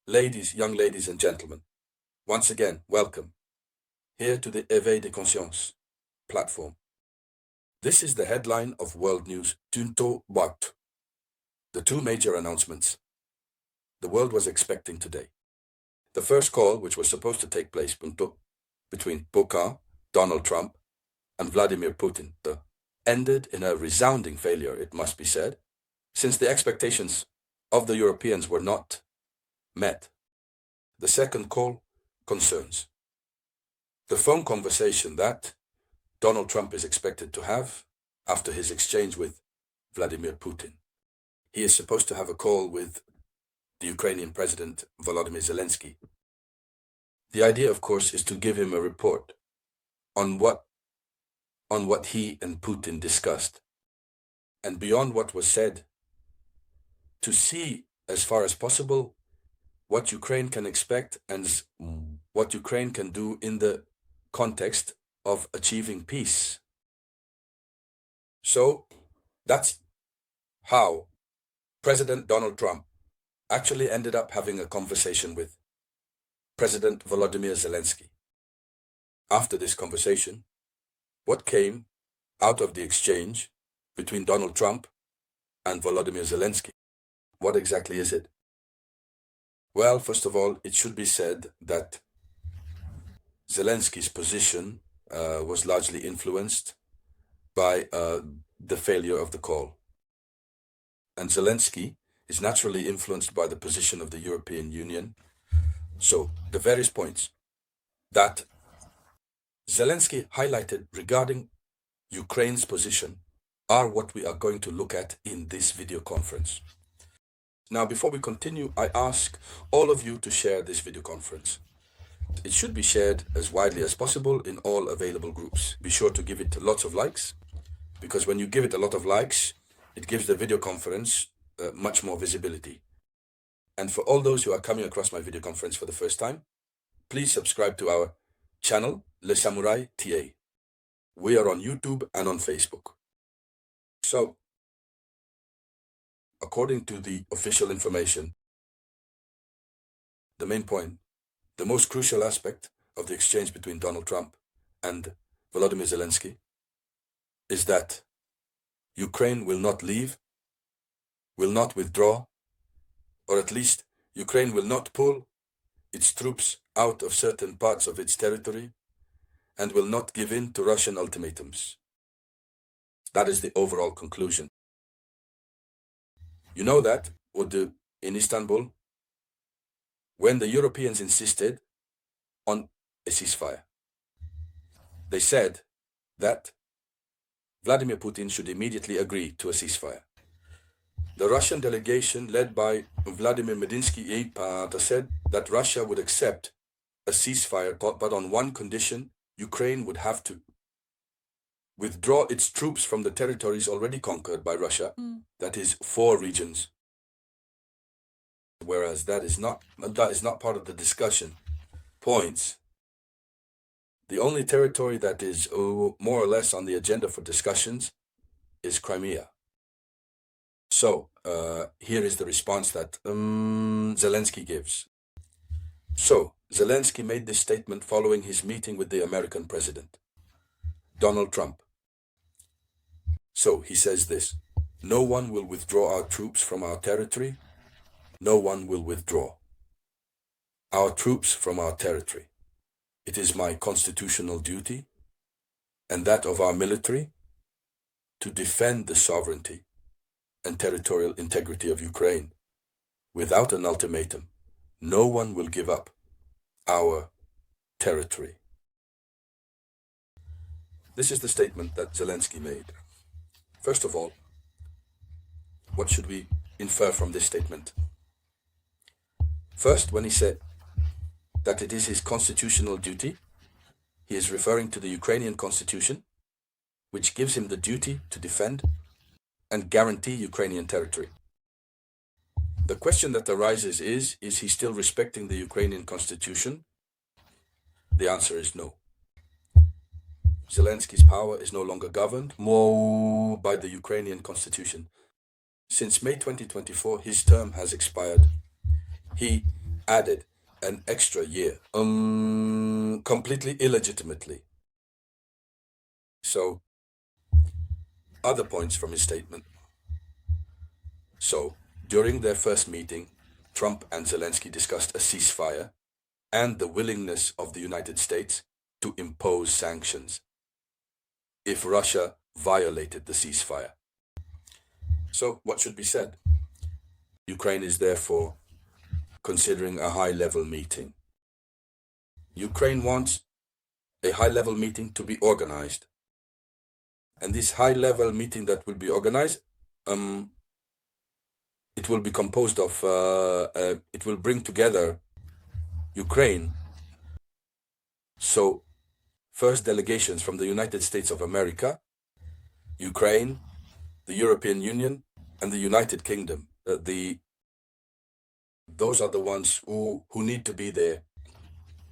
Young ladies and gentlemen, once again, welcome here to the Éveil des Consciences platform. This is the headline of World News Tunto Bart, the two major announcements the world was expecting today. The first call, which was supposed to take place between Donald Trump, and Vladimir Putin, ended in a resounding failure, it must be said, since the expectations of the Europeans were not met. The second call concerns the phone conversation that Donald Trump is expected to have after his exchange with Vladimir Putin. He is supposed to have a call with the Ukrainian President Volodymyr Zelensky. The idea, of course, is to give him a report on what he and Putin discussed, and beyond what was said, to see as far as possible what Ukraine can expect and what Ukraine can do in the context of achieving peace. So that's how President Donald Trump actually ended up having a conversation with President Volodymyr Zelensky. After this conversation, what came out of the exchange between Donald Trump and Volodymyr Zelensky? What exactly is it? Well, first of all, it should be said that Zelensky's position was largely influenced by the failure of the call. And Zelensky is naturally influenced by the position of the European Union. So the various points that Zelensky highlighted regarding Ukraine's position are what we are going to look at in this video conference. Now, before we continue, I ask all of you to share this video conference. It should be shared as widely as possible in all available groups. Be sure to give it lots of likes, because when you give it a lot of likes, it gives the video conference much more visibility. And for all those who are coming across my video conference for the first time, please subscribe to our channel, Le Samouraï Théa. We are on YouTube and on Facebook. So, according to the official information, the main point, the most crucial aspect of the exchange between Donald Trump and Volodymyr Zelensky is that Ukraine will not leave, will not withdraw, or at least Ukraine will not pull its troops out of certain parts of its territory and will not give in to Russian ultimatums. That is the overall conclusion. You know that, in Istanbul, when the Europeans insisted on a ceasefire, they said that Vladimir Putin should immediately agree to a ceasefire. The Russian delegation, led by Vladimir Medinsky, said that Russia would accept a ceasefire, but on one condition: Ukraine would have to withdraw its troops from the territories already conquered by Russia, that is 4 regions. Whereas that is not part of the discussion points. The only territory that is more or less on the agenda for discussions is Crimea. So here is the response that Zelensky gives. So Zelensky made this statement following his meeting with the American president, Donald Trump. So he says this: no one will withdraw our troops from our territory. No one will withdraw our troops from our territory. It is my constitutional duty and that of our military to defend the sovereignty and territorial integrity of Ukraine. Without an ultimatum, no one will give up our territory. This is the statement that Zelensky made. First of all, what should we infer from this statement? First, when he said that it is his constitutional duty, he is referring to the Ukrainian constitution, which gives him the duty to defend and guarantee Ukrainian territory. The question that arises is he still respecting the Ukrainian constitution? The answer is no. Zelensky's power is no longer governed by the Ukrainian constitution. Since May 2024, his term has expired. He added an extra year, completely illegitimately. So, other points from his statement. So, during their first meeting, Trump and Zelensky discussed a ceasefire and the willingness of the United States to impose sanctions if Russia violated the ceasefire. So, what should be said? Ukraine is therefore considering a high-level meeting. Ukraine wants a high-level meeting to be organized. And this high-level meeting that will be organized, it will be composed of, it will bring together Ukraine. So, first delegations from the United States of America, Ukraine, the European Union, and the United Kingdom. Those are the ones who need to be there.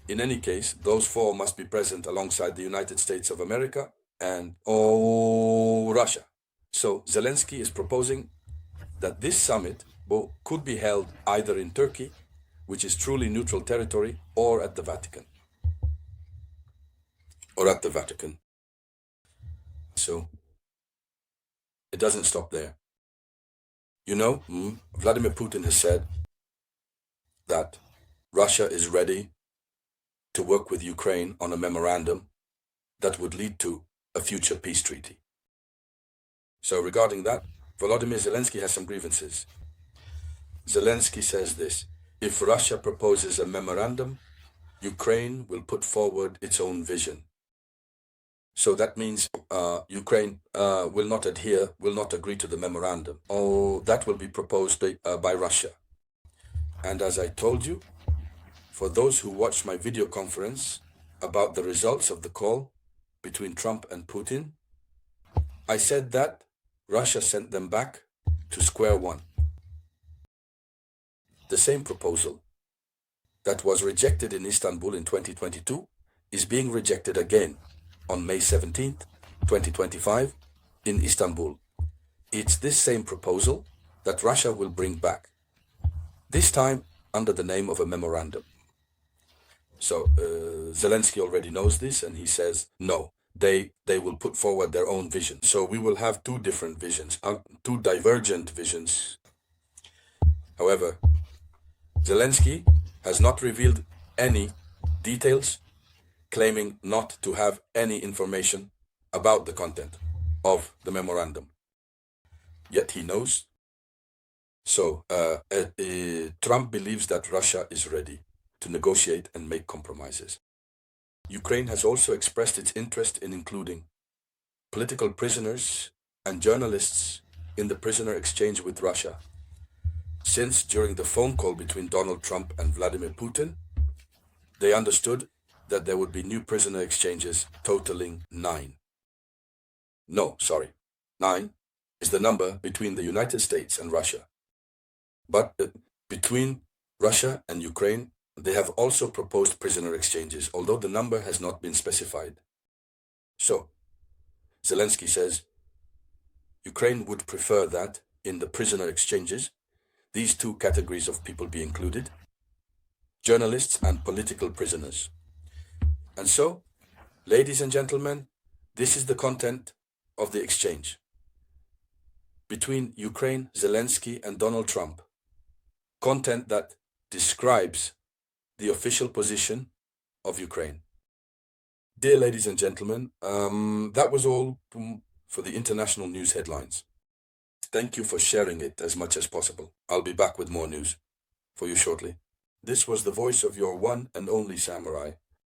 In any case, those four must be present alongside the United States of America and Russia. So Zelensky is proposing that this summit could be held either in Turkey, which is truly neutral territory, or at the Vatican. So it doesn't stop there. You know, Vladimir Putin has said that Russia is ready to work with Ukraine on a memorandum that would lead to a future peace treaty. So regarding that, Volodymyr Zelensky has some grievances. Zelensky says this: if Russia proposes a memorandum, Ukraine will put forward its own vision. So that means Ukraine will not agree to the memorandum. Oh, that will be proposed by Russia. And as I told you, for those who watched my video conference about the results of the call between Trump and Putin, I said that Russia sent them back to square one. The same proposal that was rejected in Istanbul in 2022 is being rejected again on May 17th, 2025 in Istanbul. It's this same proposal that Russia will bring back, this time under the name of a memorandum. So Zelensky already knows this, and he says, no, they will put forward their own vision. So we will have two different visions, two divergent visions. However, Zelensky has not revealed any details, claiming not to have any information about the content of the memorandum. Yet he knows. So Trump believes that Russia is ready to negotiate and make compromises. Ukraine has also expressed its interest in including political prisoners and journalists in the prisoner exchange with Russia, since during the phone call between Donald Trump and Vladimir Putin, they understood that there would be new prisoner exchanges totaling 9. No, sorry, 9 is the number between the United States and Russia. But between Russia and Ukraine, they have also proposed prisoner exchanges, although the number has not been specified. So, Zelensky says Ukraine would prefer that in the prisoner exchanges, these two categories of people be included: journalists and political prisoners. And so, ladies and gentlemen, this is the content of the exchange between Ukraine, Zelensky, and Donald Trump. Content that describes the official position of Ukraine. Dear ladies and gentlemen, that was all for the international news headlines. Thank you for sharing it as much as possible. I'll be back with more news for you shortly. This was the voice of your one and only samurai.